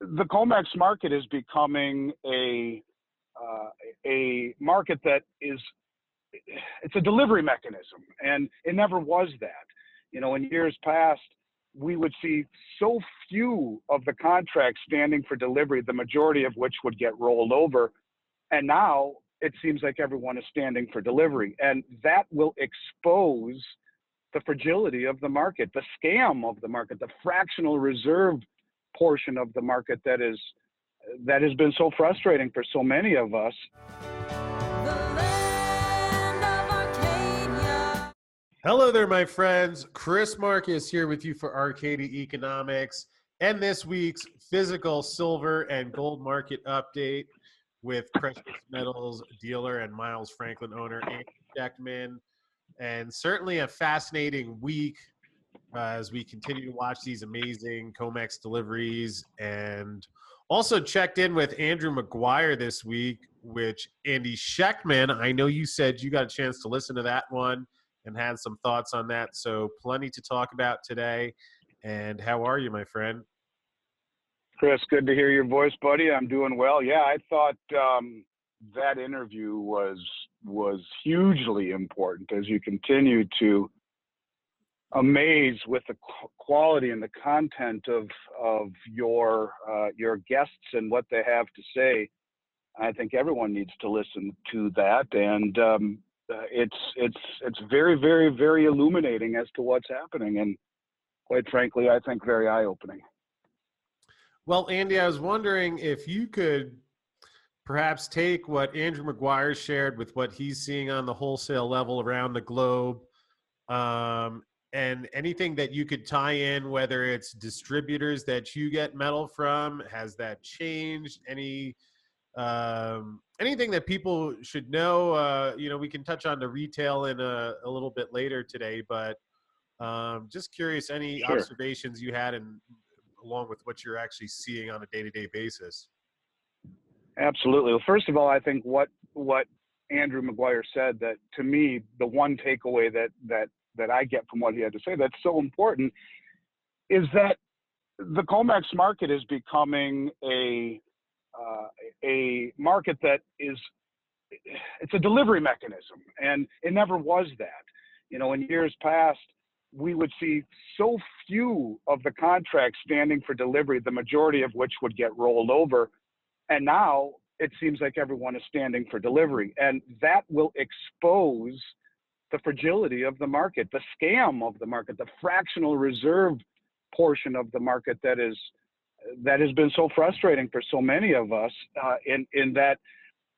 the COMEX market is becoming a market that it's a delivery mechanism, and it never was that. In years past, we would see so few of the contracts standing for delivery, the majority of which would get rolled over. And now it seems like everyone is standing for delivery. And that will expose the fragility of the market, the scam of the market, the fractional reserve portion of the market that has been so frustrating for so many of us. Hello there, my friends. Chris Marcus here with you for Arcadia Economics and this week's physical silver and gold market update with precious metals dealer and Miles Franklin owner Andy Schectman. And certainly a fascinating week as we continue to watch these amazing COMEX deliveries, and also checked in with Andrew McGuire this week, which Andy Schectman, I know you said you got a chance to listen to that one and had some thoughts on that. So plenty to talk about today. And how are you, my friend? Chris, good to hear your voice, buddy. I'm doing well. Yeah, I thought that interview was hugely important as you continue to amaze with the quality and the content of your guests and what they have to say. I think everyone needs to listen to that, and it's very, very, very illuminating as to what's happening, and quite frankly, I think very eye-opening. Well, Andy, I was wondering if you could perhaps take what Andrew McGuire shared with what he's seeing on the wholesale level around the globe, and anything that you could tie in, whether it's distributors that you get metal from, has that changed? Anything that people should know? We can touch on the retail in a little bit later today, but just curious, any Sure. observations you had, and along with what you're actually seeing on a day-to-day basis. Absolutely. Well, first of all, I think what Andrew McGuire said, that to me, the one takeaway that I get from what he had to say that's so important is that the COMEX market is becoming a market that it's a delivery mechanism, and it never was that. In years past, we would see so few of the contracts standing for delivery, the majority of which would get rolled over. And now it seems like everyone is standing for delivery. And that will expose the fragility of the market, the scam of the market, the fractional reserve portion of the market that has been so frustrating for so many of us, in that,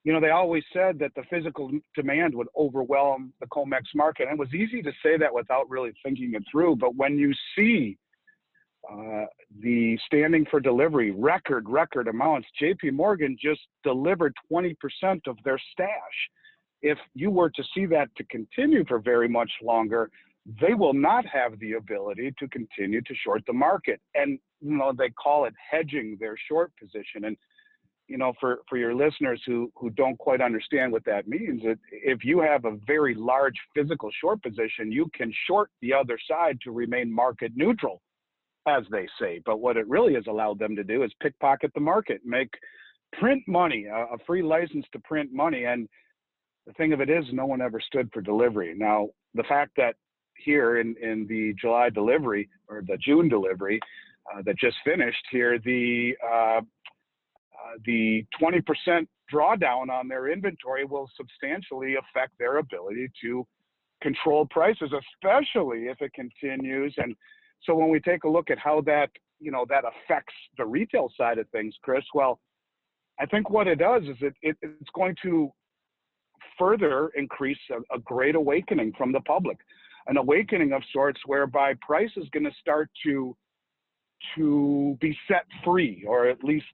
they always said that the physical demand would overwhelm the COMEX market. And it was easy to say that without really thinking it through. But when you see the standing for delivery, record amounts, JP Morgan just delivered 20% of their stash. If you were to see that to continue for very much longer, they will not have the ability to continue to short the market. And, they call it hedging their short position. And, for your listeners who don't quite understand what that means, if you have a very large physical short position, you can short the other side to remain market neutral, as they say. But what it really has allowed them to do is pickpocket the market, print money, a free license to print money. And the thing of it is, no one ever stood for delivery. Now, the fact that here in the July delivery, or the June delivery that just finished here, the 20% drawdown on their inventory will substantially affect their ability to control prices, especially if it continues. And so when we take a look at how that affects the retail side of things, Chris, well, I think what it does is it's going to further increase a great awakening from the public, an awakening of sorts whereby price is going to start to be set free, or at least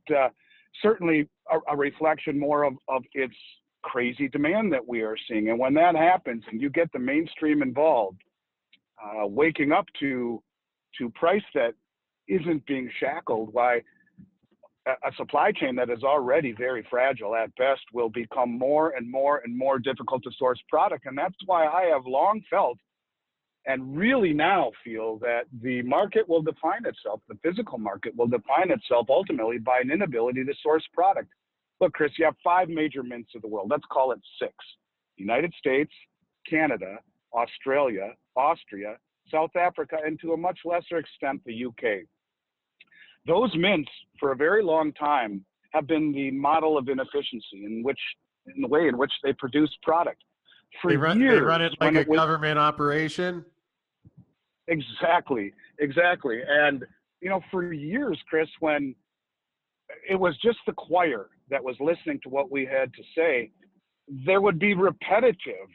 certainly a reflection more of its crazy demand that we are seeing. And when that happens and you get the mainstream involved, waking up to price that isn't being shackled, why a supply chain that is already very fragile at best will become more and more and more difficult to source product. And that's why I have long felt, and really now feel that the market will define itself, the physical market will define itself ultimately by an inability to source product. Look, Chris, you have 5 major mints of the world. Let's call it 6. United States, Canada, Australia, Austria, South Africa, and to a much lesser extent, the UK. Those mints, for a very long time, have been the model of inefficiency in the way in which they produce product. For They years, run it like a government operation. Exactly. And, for years, Chris, when it was just the choir that was listening to what we had to say, there would be repetitive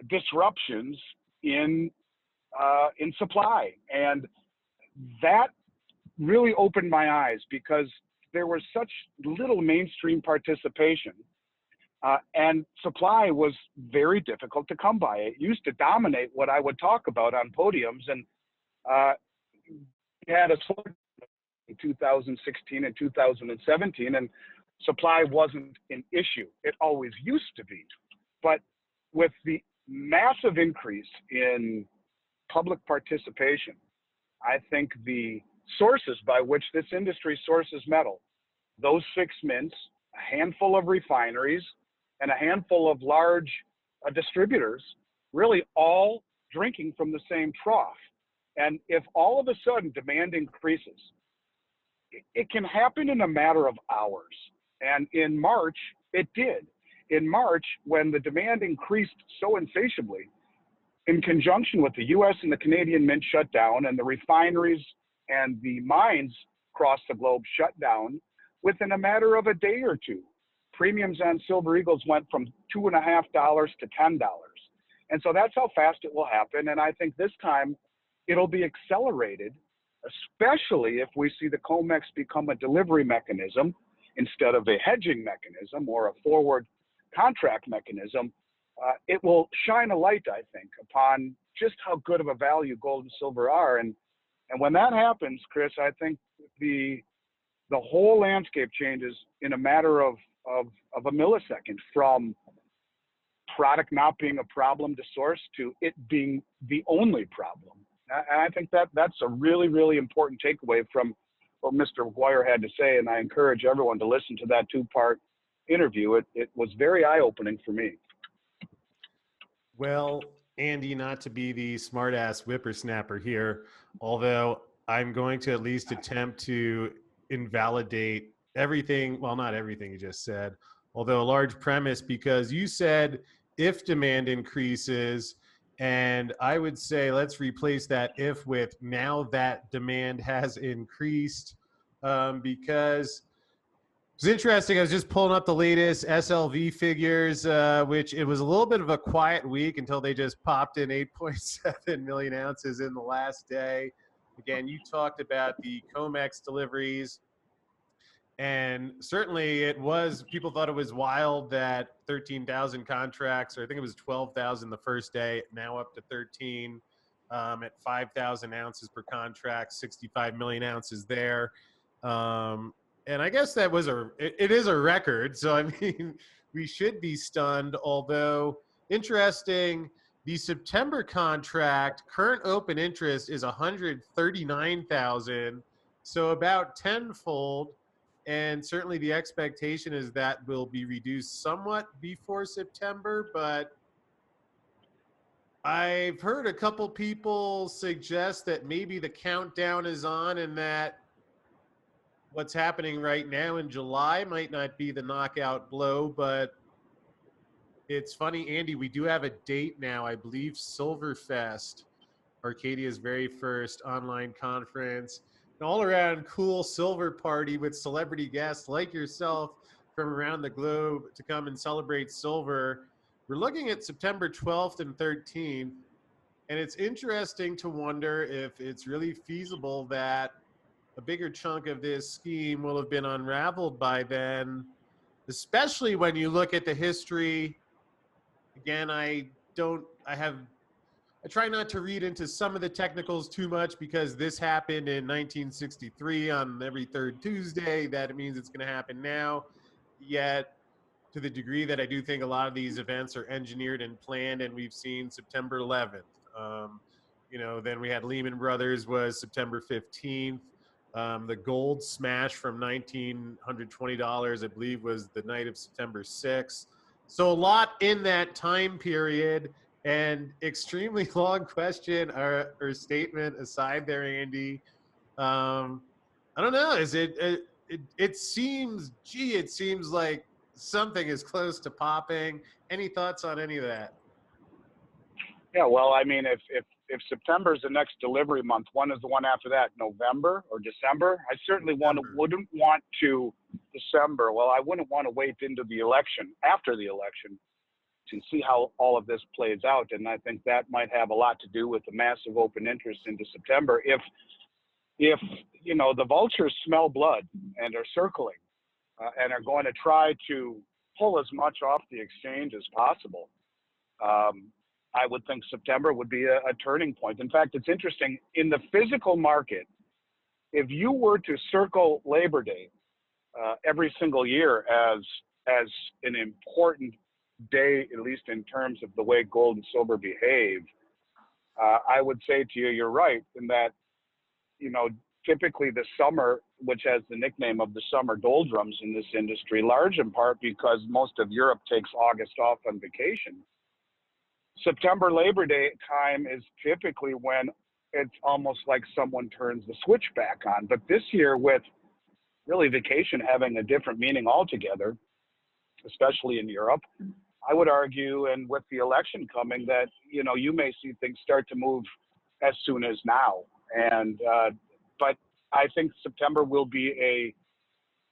disruptions in supply. And that really opened my eyes because there was such little mainstream participation. And supply was very difficult to come by. It used to dominate what I would talk about on podiums, and we had a slowdown in 2016 and 2017, and supply wasn't an issue. It always used to be. But with the massive increase in public participation, I think the sources by which this industry sources metal, those 6 mints, a handful of refineries, and a handful of large distributors, really all drinking from the same trough. And if all of a sudden demand increases, it can happen in a matter of hours. And in March, it did. In March, when the demand increased so insatiably, in conjunction with the US and the Canadian mint shut down, and the refineries and the mines across the globe shut down, within a matter of a day or two, premiums on Silver Eagles went from $2.50 to $10. And so that's how fast it will happen. And I think this time it'll be accelerated, especially if we see the COMEX become a delivery mechanism instead of a hedging mechanism or a forward contract mechanism. It will shine a light, I think, upon just how good of a value gold and silver are. And when that happens, Chris, I think the whole landscape changes in a matter of a millisecond, from product not being a problem to source to it being the only problem. And I think that's a really, really important takeaway from what Mr. McGuire had to say. And I encourage everyone to listen to that 2-part interview. It was very eye-opening for me. Well, Andy, not to be the smart-ass whippersnapper here, although I'm going to at least attempt to invalidate everything, well, not everything you just said, although a large premise, because you said if demand increases, and I would say let's replace that if with now that demand has increased, because it's interesting. I was just pulling up the latest SLV figures, which it was a little bit of a quiet week until they just popped in 8.7 million ounces in the last day. Again, you talked about the COMEX deliveries, and certainly people thought it was wild that 13,000 contracts, or I think it was 12,000 the first day, now up to 13 at 5,000 ounces per contract, 65 million ounces there. And I guess that was it is a record. So, I mean, we should be stunned, although interesting, the September contract current open interest is 139,000. So about tenfold. And certainly the expectation is that will be reduced somewhat before September, but I've heard a couple people suggest that maybe the countdown is on and that what's happening right now in July might not be the knockout blow. But it's funny, Andy, we do have a date now. I believe Silverfest, Arcadia's very first online conference, an all-around cool silver party with celebrity guests like yourself from around the globe to come and celebrate silver. We're looking at September 12th and 13th, and it's interesting to wonder if it's really feasible that a bigger chunk of this scheme will have been unraveled by then, especially when you look at the history. Again, I try not to read into some of the technicals too much, because this happened in 1963 on every third Tuesday. That means it's going to happen now. Yet, to the degree that I do think a lot of these events are engineered and planned, and we've seen September 11th, then we had Lehman Brothers was September 15th. The gold smash from $1,920, I believe, was the night of September 6th. So a lot in that time period. And extremely long question or statement aside there, Andy. I don't know. Is it seems, it seems like something is close to popping. Any thoughts on any of that? Yeah, well, I mean, if September is the next delivery month, when is the one after that? November or December? I certainly wouldn't want to December. Well, I wouldn't want to wait into the election, after the election, to see how all of this plays out. And I think that might have a lot to do with the massive open interest into September. If the vultures smell blood and are circling and are going to try to pull as much off the exchange as possible, I would think September would be a turning point. In fact, it's interesting, in the physical market, if you were to circle Labor Day every single year as an important day, at least in terms of the way gold and silver behave, I would say to you, you're right in that, typically the summer, which has the nickname of the summer doldrums in this industry, large in part because most of Europe takes August off on vacation. September Labor Day time is typically when it's almost like someone turns the switch back on. But this year, with really vacation having a different meaning altogether, especially in Europe, I would argue, and with the election coming, that you may see things start to move as soon as now. And but I think September will be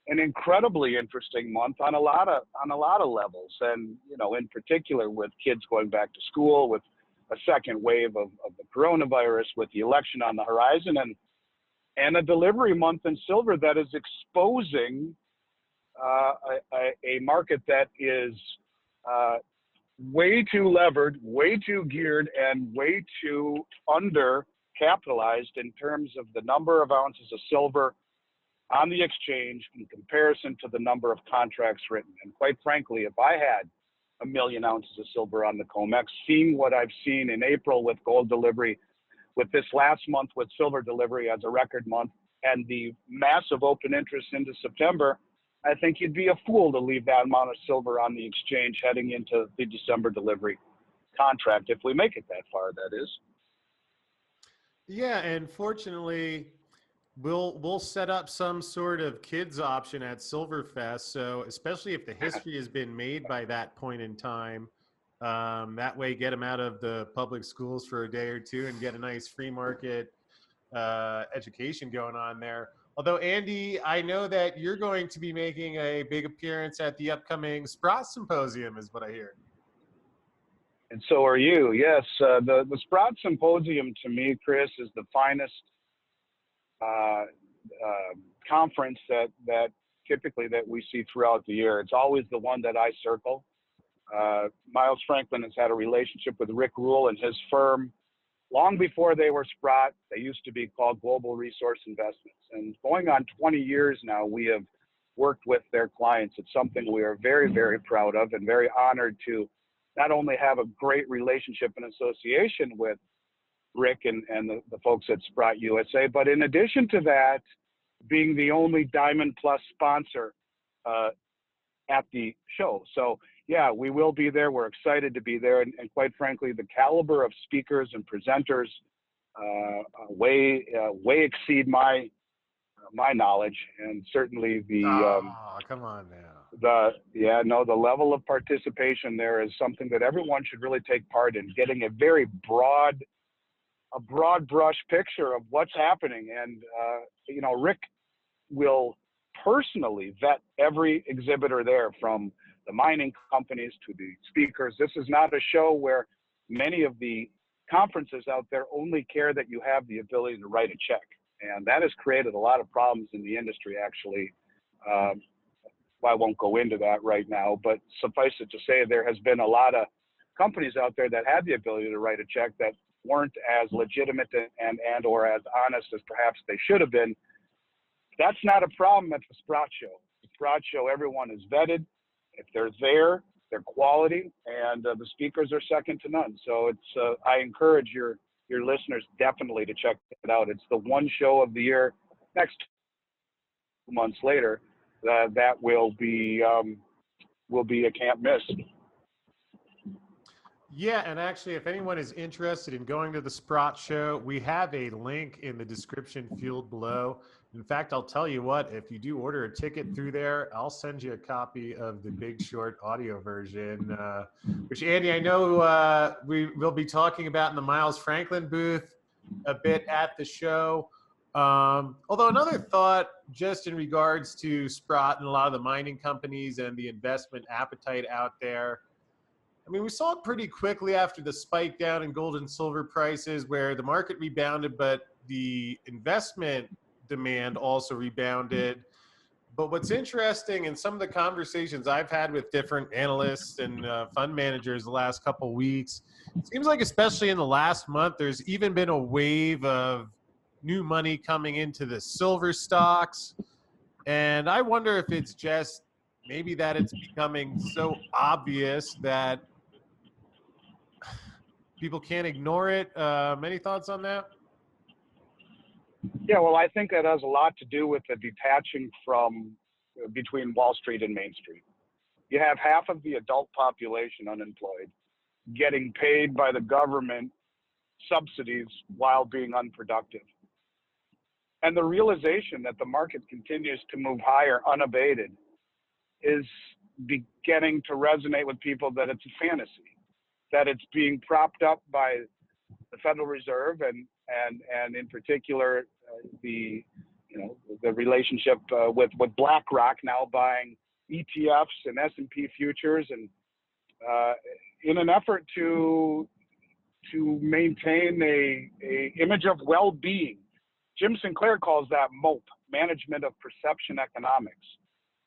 an incredibly interesting month on a lot of levels, and in particular with kids going back to school, with a second wave of the coronavirus, with the election on the horizon, and a delivery month in silver that is exposing a market that is way too levered, way too geared, and way too under capitalized in terms of the number of ounces of silver on the exchange in comparison to the number of contracts written. And quite frankly, if I had 1 million ounces of silver on the COMEX, seeing what I've seen in April with gold delivery, with this last month with silver delivery as a record month, and the massive open interest into September, I think you'd be a fool to leave that amount of silver on the exchange heading into the December delivery contract, if we make it that far, that is. Yeah, and fortunately, we'll set up some sort of kids option at Silverfest. So especially if the history has been made by that point in time, that way get them out of the public schools for a day or two and get a nice free market education going on there. Although, Andy, I know that you're going to be making a big appearance at the upcoming Sprott Symposium, is what I hear. And so are you. Yes, the Sprott Symposium to me, Chris, is the finest conference that typically that we see throughout the year. It's always the one that I circle. Miles Franklin has had a relationship with Rick Rule and his firm long before they were Sprott. They used to be called Global Resource Investments. And going on 20 years now, we have worked with their clients. It's something we are very, very proud of and very honored to not only have a great relationship and association with Rick and the folks at Sprott USA, but in addition to that, being the only Diamond Plus sponsor at the show. So yeah, we will be there. We're excited to be there. And quite frankly, the caliber of speakers and presenters way exceed my knowledge, and certainly the come on now. The level of participation there is something that everyone should really take part in, getting a very broad brush picture of what's happening. And Rick will personally vet every exhibitor there, from the mining companies to the speakers. This is not a show where many of the conferences out there only care that you have the ability to write a check. And that has created a lot of problems in the industry, actually. I won't go into that right now, but suffice it to say, there has been a lot of companies out there that had the ability to write a check that weren't as legitimate and or as honest as perhaps they should have been. That's not a problem at the Sprott show. The Sprott show, everyone is vetted. If they're there, they're quality, and the speakers are second to none. So it's I encourage your your listeners definitely to check it out. It's the one show of the year. Next 2 months later, that will be a can't miss. Yeah, and actually, if anyone is interested in going to the Sprott show, we have a link in the description field below. In fact, I'll tell you what, if you do order a ticket through there, I'll send you a copy of the Big Short audio version, which, Andy, I know we will be talking about in the Miles Franklin booth a bit at the show. Although another thought, just in regards to Sprott and a lot of the mining companies and the investment appetite out there, I mean, we saw it pretty quickly after the spike down in gold and silver prices where the market rebounded, but the investment demand also rebounded. But what's interesting in some of the conversations I've had with different analysts and fund managers the last couple of weeks, it seems like especially in the last month, there's even been a wave of new money coming into the silver stocks. And I wonder if it's just maybe that it's becoming so obvious that people can't ignore it. Any thoughts on that? Yeah, well, I think that has a lot to do with the detaching from between Wall Street and Main Street. You have half of the adult population unemployed, getting paid by the government subsidies while being unproductive. And the realization that the market continues to move higher unabated is beginning to resonate with people that it's a fantasy, that it's being propped up by the Federal Reserve and in particular the relationship with BlackRock now buying ETFs and S&P futures, and in an effort to maintain a image of well-being. Jim Sinclair calls that MOPE, Management of Perception Economics,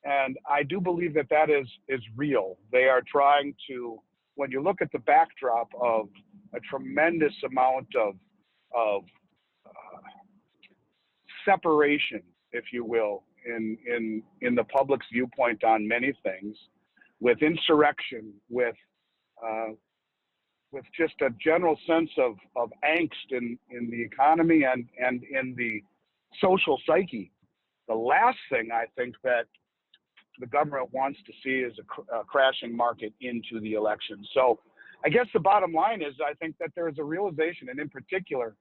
and I do believe that is real. They are trying to, when you look at the backdrop of a tremendous amount of separation, if you will, in the public's viewpoint on many things, with insurrection, with just a general sense of angst in the economy and in the social psyche. The last thing I think that the government wants to see is a crashing market into the election. So I guess the bottom line is I think that there is a realization, and in particular,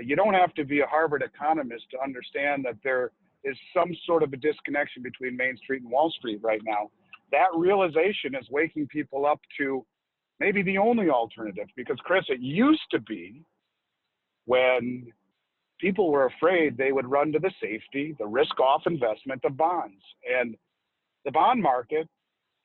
you don't have to be a Harvard economist to understand that there is some sort of a disconnection between Main Street and Wall Street right now. That realization is waking people up to maybe the only alternative, because Chris, it used to be when people were afraid they would run to the safety, the risk-off investment of bonds. And the bond market,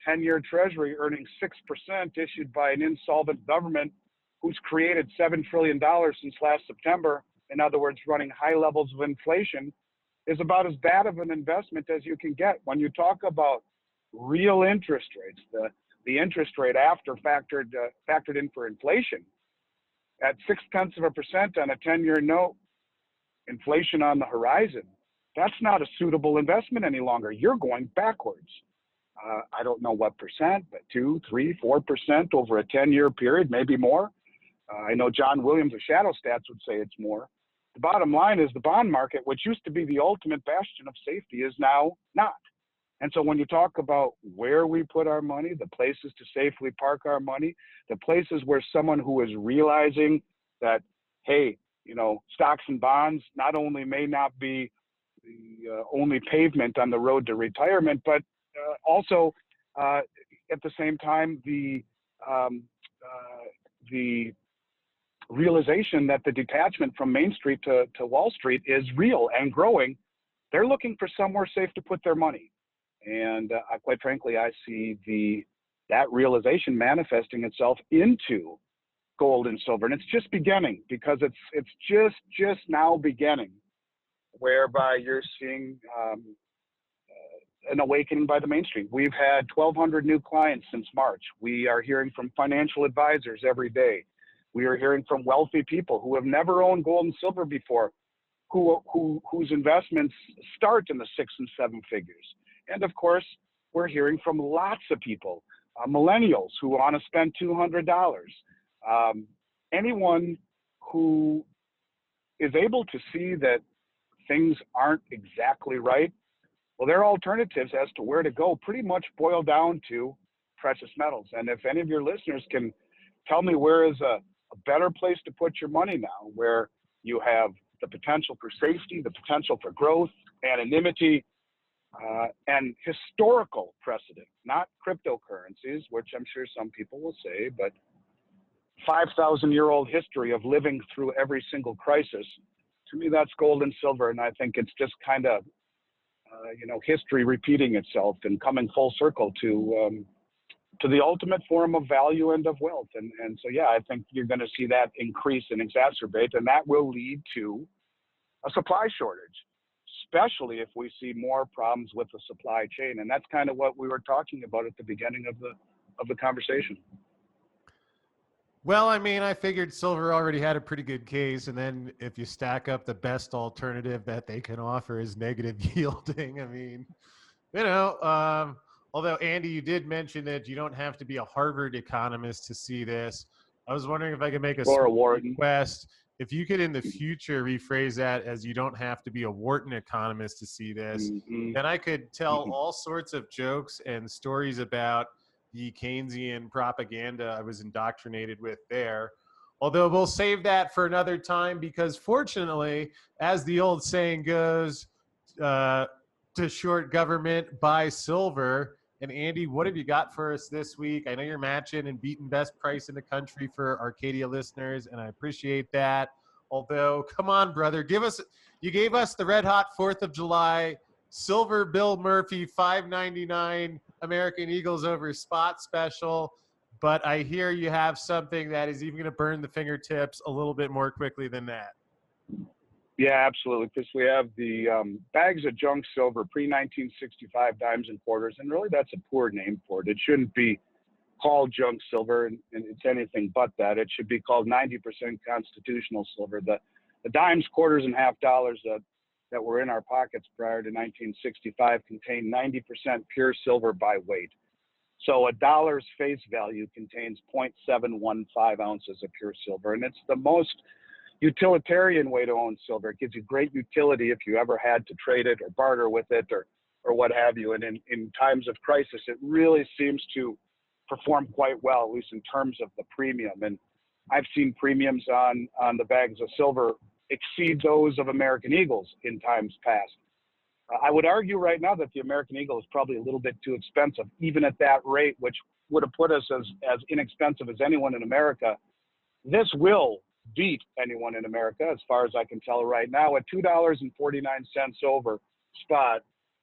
10-year Treasury earning 6% issued by an insolvent government who's created $7 trillion since last September, in other words, running high levels of inflation, is about as bad of an investment as you can get. When you talk about real interest rates, the interest rate after factored in for inflation, at 0.6% on a 10-year note, inflation on the horizon, that's not a suitable investment any longer. You're going backwards. I don't know what percent, but 2, 3, 4% over a 10-year period, maybe more. I know John Williams of Shadow Stats would say it's more. The bottom line is the bond market, which used to be the ultimate bastion of safety, is now not. And so when you talk about where we put our money, the places to safely park our money, the places where someone who is realizing that, hey, stocks and bonds not only may not be the only pavement on the road to retirement, but also at the same time, the realization that the detachment from Main Street to Wall Street is real and growing. They're looking for somewhere safe to put their money. And quite frankly, I see that realization manifesting itself into gold and silver. And it's just beginning, because it's just now beginning, whereby you're seeing an awakening by the mainstream. We've had 1,200 new clients since March. We are hearing from financial advisors every day. We are hearing from wealthy people who have never owned gold and silver before, whose investments start in the 6 and 7 figures. And of course, we're hearing from lots of people, millennials who want to spend $200. Anyone who is able to see that things aren't exactly right, well, their alternatives as to where to go pretty much boil down to precious metals. And if any of your listeners can tell me where is a better place to put your money now, where you have the potential for safety, the potential for growth, anonymity, and historical precedent, not cryptocurrencies, which I'm sure some people will say, but 5,000-year-old history of living through every single crisis. To me, that's gold and silver, and I think it's just kind of, history repeating itself and coming full circle to the ultimate form of value and of wealth. And so, yeah, I think you're going to see that increase and exacerbate, and that will lead to a supply shortage, especially if we see more problems with the supply chain. And that's kind of what we were talking about at the beginning of the conversation. Well, I mean, I figured silver already had a pretty good case, and then if you stack up the best alternative that they can offer is negative yielding, I mean, although Andy, you did mention that you don't have to be a Harvard economist to see this. I was wondering if I could make a small request. If you could in the future rephrase that as you don't have to be a Wharton economist to see this, then I could tell all sorts of jokes and stories about the Keynesian propaganda I was indoctrinated with there. Although we'll save that for another time because fortunately, as the old saying goes, to short government, buy silver. And Andy, what have you got for us this week? I know you're matching and beating best price in the country for Arcadia listeners, and I appreciate that. Although, come on, brother, you gave us the red hot 4th of July silver Bill Murphy $5.99 American Eagles over spot special, but I hear you have something that is even going to burn the fingertips a little bit more quickly than that. Yeah, absolutely. Because we have the bags of junk silver, pre-1965 dimes and quarters, and really that's a poor name for it. It shouldn't be called junk silver, and it's anything but that. It should be called 90% constitutional silver. The dimes, quarters, and half dollars that were in our pockets prior to 1965 contain 90% pure silver by weight. So a dollar's face value contains 0.715 ounces of pure silver, and it's the most utilitarian way to own silver. It gives you great utility if you ever had to trade it or barter with it or what have you. And in times of crisis, it really seems to perform quite well, at least in terms of the premium. And I've seen premiums on the bags of silver exceed those of American Eagles in times past. I would argue right now that the American Eagle is probably a little bit too expensive, even at that rate, which would have put us as inexpensive as anyone in America. This will beat anyone in America, as far as I can tell right now, at $2.49 over spot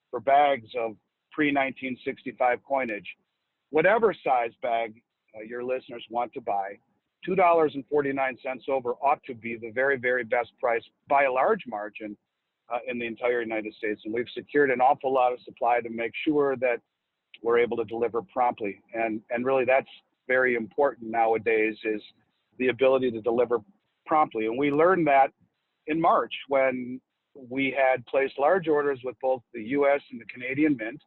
for bags of pre-1965 coinage. Whatever size bag your listeners want to buy, $2.49 over ought to be the very, very best price by a large margin in the entire United States. And we've secured an awful lot of supply to make sure that we're able to deliver promptly. And really that's very important nowadays, is the ability to deliver promptly. And we learned that in March when we had placed large orders with both the US and the Canadian Mint,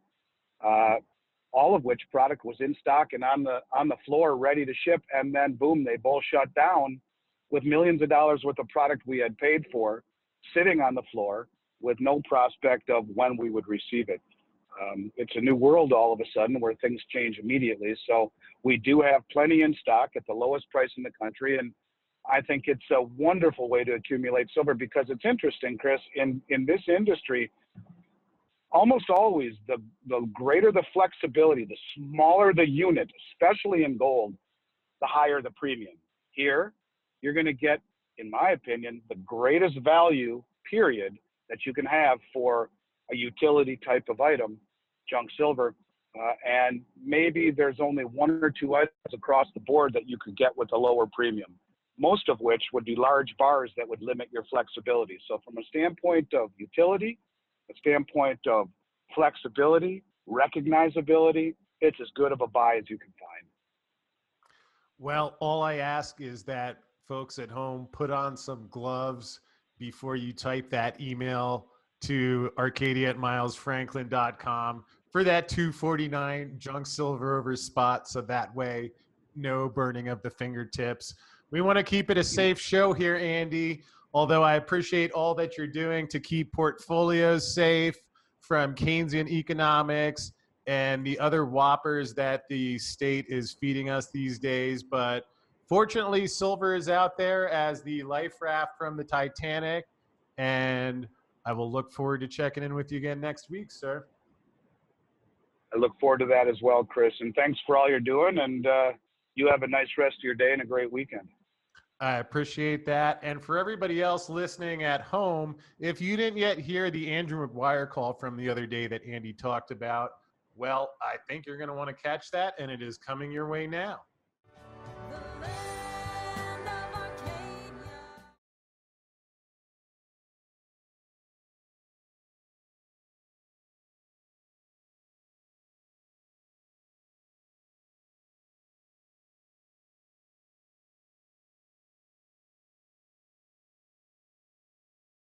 all of which product was in stock and on the floor ready to ship. And then boom, they both shut down with millions of dollars worth of product we had paid for sitting on the floor with no prospect of when we would receive it. It's a new world all of a sudden where things change immediately. So we do have plenty in stock at the lowest price in the country. And I think it's a wonderful way to accumulate silver, because it's interesting, Chris, in this industry, almost always the greater the flexibility, the smaller the unit, especially in gold, the higher the premium. Here, you're going to get, in my opinion, the greatest value, period, that you can have for a utility type of item, junk silver. And maybe there's only one or two items across the board that you could get with a lower premium, most of which would be large bars that would limit your flexibility. So from a standpoint of utility, a standpoint of flexibility, recognizability, it's as good of a buy as you can find. Well, all I ask is that folks at home put on some gloves before you type that email to arcadia@milesfranklin.com for that $2.49 junk silver over spot, so that way no burning of the fingertips. We want to keep it a safe show here, Andy, although I appreciate all that you're doing to keep portfolios safe from Keynesian economics and the other whoppers that the state is feeding us these days. But fortunately, silver is out there as the life raft from the Titanic. And I will look forward to checking in with you again next week, sir. I look forward to that as well, Chris. And thanks for all you're doing. And you have a nice rest of your day and a great weekend. I appreciate that. And for everybody else listening at home, if you didn't yet hear the Andrew McGuire call from the other day that Andy talked about, well, I think you're going to want to catch that, and it is coming your way now.